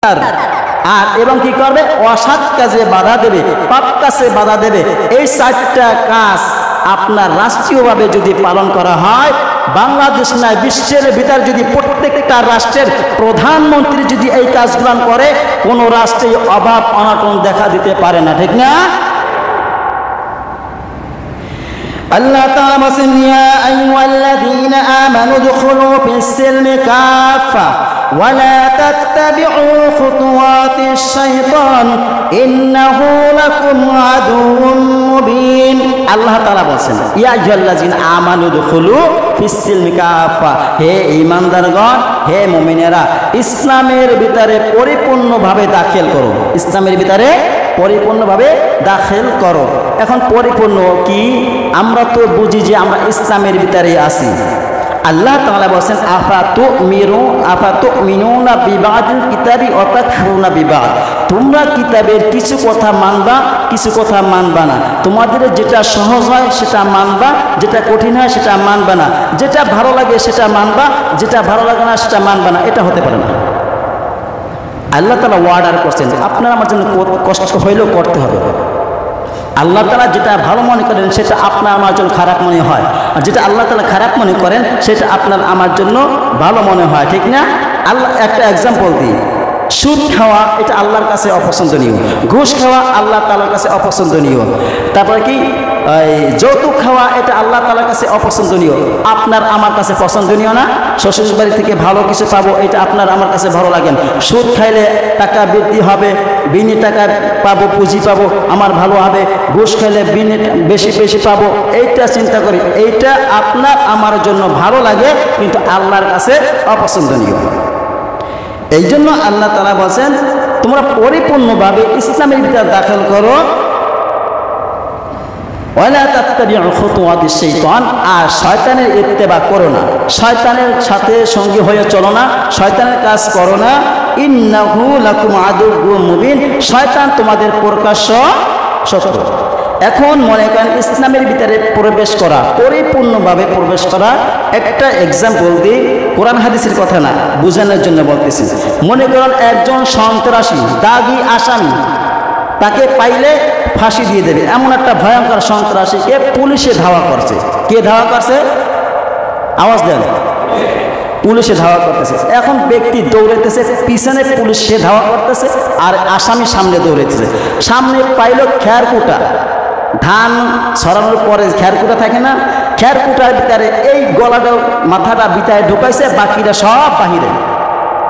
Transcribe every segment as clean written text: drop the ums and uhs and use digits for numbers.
আর এবং কি করবে, অসৎ কাজে বাধা দেবে, পাপ কাজে বাধা দেবে। এই 4টা কাজ আপনার রাষ্ট্রীয়ভাবে যদি পালন করা হয়, বাংলাদেশ নয় বিশ্বের ভিতর যদি প্রত্যেকটা রাষ্ট্রের প্রধানমন্ত্রী যদি এই কাজগুলো করে, কোনো রাষ্ট্রে অভাব অনটন দেখা দিতে পারে না, ঠিক না? আল্লাহ তাআলা বলেন, ইয়া আইয়ুহাল্লাযীনা আমানু দুখুলু ফিস-সিলমি কাফা ওয়া লা তাত্তাবি'ু খুতুওয়াতিশ শাইতান ইন্নাহু লাকুম আদুউম মুবিন। আল্লাহ তাআলা বলেন, ইয়া আইয়ুহাল্লাযীনা আমানু দুখুলু ফিস-সিলমি কাফা, হে ঈমানদারগণ, হে মুমিনেরা, ইসলামের ভিতরে পরিপূর্ণভাবে দাখিল করো, ইসলামের ভিতরে পরিপূর্ণভাবে দাখিল করো। এখন পরিপূর্ণ কি? আমরা তো বুঝি যে আমরা ইসলামের ভিতরে আছি। আল্লাহ তাআলা বলেন, আফাতুমিনুনা বিবাদিল কিতাবি ওয়া তাকফুরুনা বিবাদ, তোমরা কিতাবের কিছু কথা মানবা, কিছু কথা মানবা না। তোমাদের যেটা সহজ হয় সেটা মানবা, যেটা কঠিন হয় সেটা মানবা না, যেটা ভালো লাগে সেটা মানবা, যেটা ভালো লাগে না সেটা মানবা না। এটা হতে পারে না। আল্লাহ তাআলা ওয়ার্ডার করছেন, আপনার আমার জন্য কষ্ট হইলেও করতে হবে। আল্লাহ তাআলা যেটা ভালো মনে করেন সেটা আপনার আমার জন্য খারাপ মনে হয়, আর যেটা আল্লাহ তাআলা খারাপ মনে করেন সেটা আপনার আমার জন্য ভালো মনে হয়, ঠিক না? আল্লাহ একটা এক্সাম্পল দিই, সুদ খাওয়া এটা আল্লাহর কাছে অপছন্দনীয়, ঘুষ খাওয়া আল্লাহ তাআলার কাছে অপছন্দনীয়, তারপরে কি যৌতুক খাওয়া এটা আল্লাহ তাআলার কাছে অপছন্দনীয়, আপনার আমার কাছে পছন্দনীয় না? শ্বশুর বাড়ি থেকে ভালো কিছু পাবো, এটা আপনার আমার কাছে ভালো লাগে না। সুদ খাইলে টাকা বৃদ্ধি হবে, বিনি টাকা পাবো, পুঁজি পাবো, আমার ভালো হবে। ঘুষ খাইলে বিনি বেশি বেশি পাবো, এইটা চিন্তা করি, এইটা আপনার আমার জন্য ভালো লাগে কিন্তু আল্লাহর কাছে অপছন্দনীয়। এই জন্য আল্লাহ তাআলা বলেন, তোমরা পরিপূর্ণভাবে ইসলামের ভিতরে দাখিল করো, ওয়ালা তাত্তাবিউ খুতুওয়াতিশ শাইতান, আর শয়তানের ইত্তেবা করো না, শয়তানের সাথে সঙ্গী হয়ে চলো না, শয়তানের কাজ করো না। ইন্নাহু লাকুম আদুউম মুবিন, শয়তান তোমাদের প্রকাশ্য শত্রু। এখন মনে করেন ইসলামের ভিতরে প্রবেশ করা, পরিপূর্ণভাবে প্রবেশ করা, একটা এক্সাম্পল দিই, কোরআন হাদিসের কথা না, বোঝানোর জন্য বলতেছি। মনে করেন একজন সন্ত্রাসী, দাগী আসামি, তাকে পাইলে ফাঁসি দিয়ে দেবে, এমন একটা ভয়ঙ্কর সন্ত্রাসীকে পুলিশে ধাওয়া করছে। কে ধাওয়া করছে? আওয়াজ দেন। পুলিশে ধাওয়া করতেছে। এখন ব্যক্তি দৌড়াইতেছে, পিছনে পুলিশ সে ধাওয়া করতেছে, আর আসামি সামনে দৌড়াইতেছে। সামনে পাইল খেরকুটা, ধান ছড়ানোর পরে খেরকুটা থাকে না, খেরকুটার ভিতরে এই গলাটা মাথাটা ভিতরে ঢুকাইছে, বাকিটা সব বাহিরে,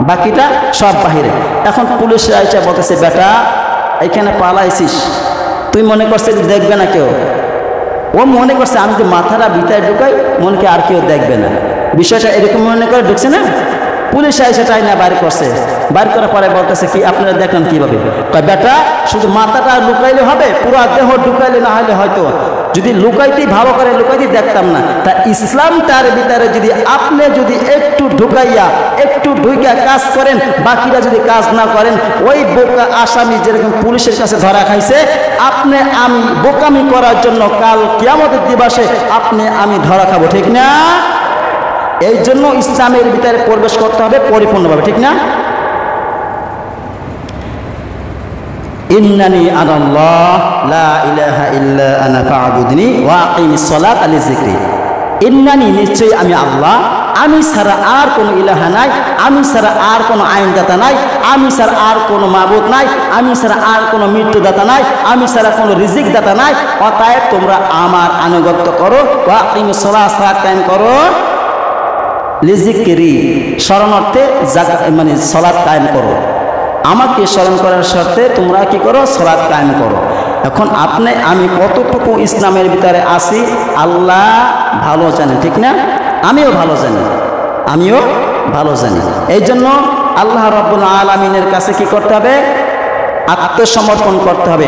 বাকিটা সব বাহিরে। এখন পুলিশ আইসা বলতেছে, বেটা এখানে পালাইছিস, তুই মনে করছিস দেখবে না কেউ? ও মনে করছে আমি যে মাথাটা ভিতরে ঢুকাই, মনে আর কেউ দেখবে না, বিষয়টা এরকম মনে করে ঢুকছে না। পুলিশ আইসা টাই না বাইর করছে, বাইর করার পরে বলতেছে কি আপনারা দেখেন কিভাবে? বেটা শুধু মাথাটা লুকাইলে হবে, পুরো দেহ ঢুকাইলে না হলে হয়তো যদি লুকাইতেই ভালো করে লুকাইতেই দেখতাম না। তা ইসলাম তার ভিতরে যদি আপনি যদি একটু ঢুকাইয়া একটু ঢুইকা কাজ করেন, বাকিরা যদি কাজ না করেন, ওই বোকা আসামি যেরকম পুলিশের কাছে ধরা খাইছে, আপনি আমি বোকামি করার জন্য কাল কিয়ামতের দিবসে আপনি আমি ধরা খাবো, ঠিক না? এই জন্য ইসলামের ভিতরে প্রবেশ করতে হবে পরিপূর্ণভাবে, ঠিক না? ইন্নানি আনাল্লাহ লা ইলাহা ইল্লা আনা ফা'বুদনি ওয়া আকিমিস সালাতা লিযিকরি। ইন্নানি, নিশ্চয়ই আমি আল্লাহ, আমি ছাড়া আর কোনো ইলাহা নাই, আমি ছাড়া আর কোনো আইনদাতা নাই, আমি ছাড়া আর কোনো মাবুদ নাই, আমি ছাড়া আর কোনো মৃত্যুদাতা নাই, আমি ছাড়া কোনো রিজিক দাতা নাই। অতএব তোমরা আমার আনুগত্য করো, ওয়া আকিমিস সালাত, সালাত কায়েম করো, লিযিকরি স্মরণার্থে, মানে সালাত কায়েম করো, আমাকে স্মরণ করার শর্তে তোমরা কি করো? সালাত কায়েম করো। এখন আপনি আমি কতটুকু ইসলামের ভিতরে আছি আল্লাহ ভালো জানেন, ঠিক না? আমিও ভালো জানি, আমিও ভালো জানি। এই জন্য আল্লাহ রাব্বুল আলামিনের কাছে কি করতে হবে? আত্মসমর্পণ করতে হবে।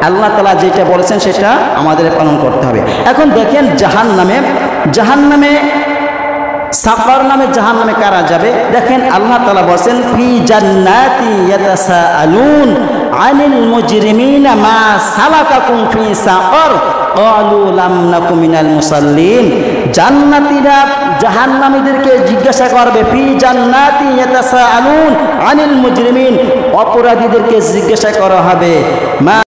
আল্লাহ তাআলা যেটা বলেছেন সেটা আমাদের পালন করতে হবে। এখন দেখেন জাহান্নামে সাকার নামে জাহান্নামে কারা যাবে? দেখেন আল্লাহ তাআলা বলেন, ফি জান্নাতি ইয়াতাসাআলুন আনিল মুজরিমিনা মা সালাকাকুম ফি সাকার ক্বালু লাম নাকু মিনাল মুসাল্লিন। জান্নাতীরা জাহান্নামীদেরকে জিজ্ঞাসা করবে, ফি জান্নাতি ইয়াতাসাআলুন আনিল মুজরিমিন, অপরাধীদেরকে জিজ্ঞাসা করা হবে, মা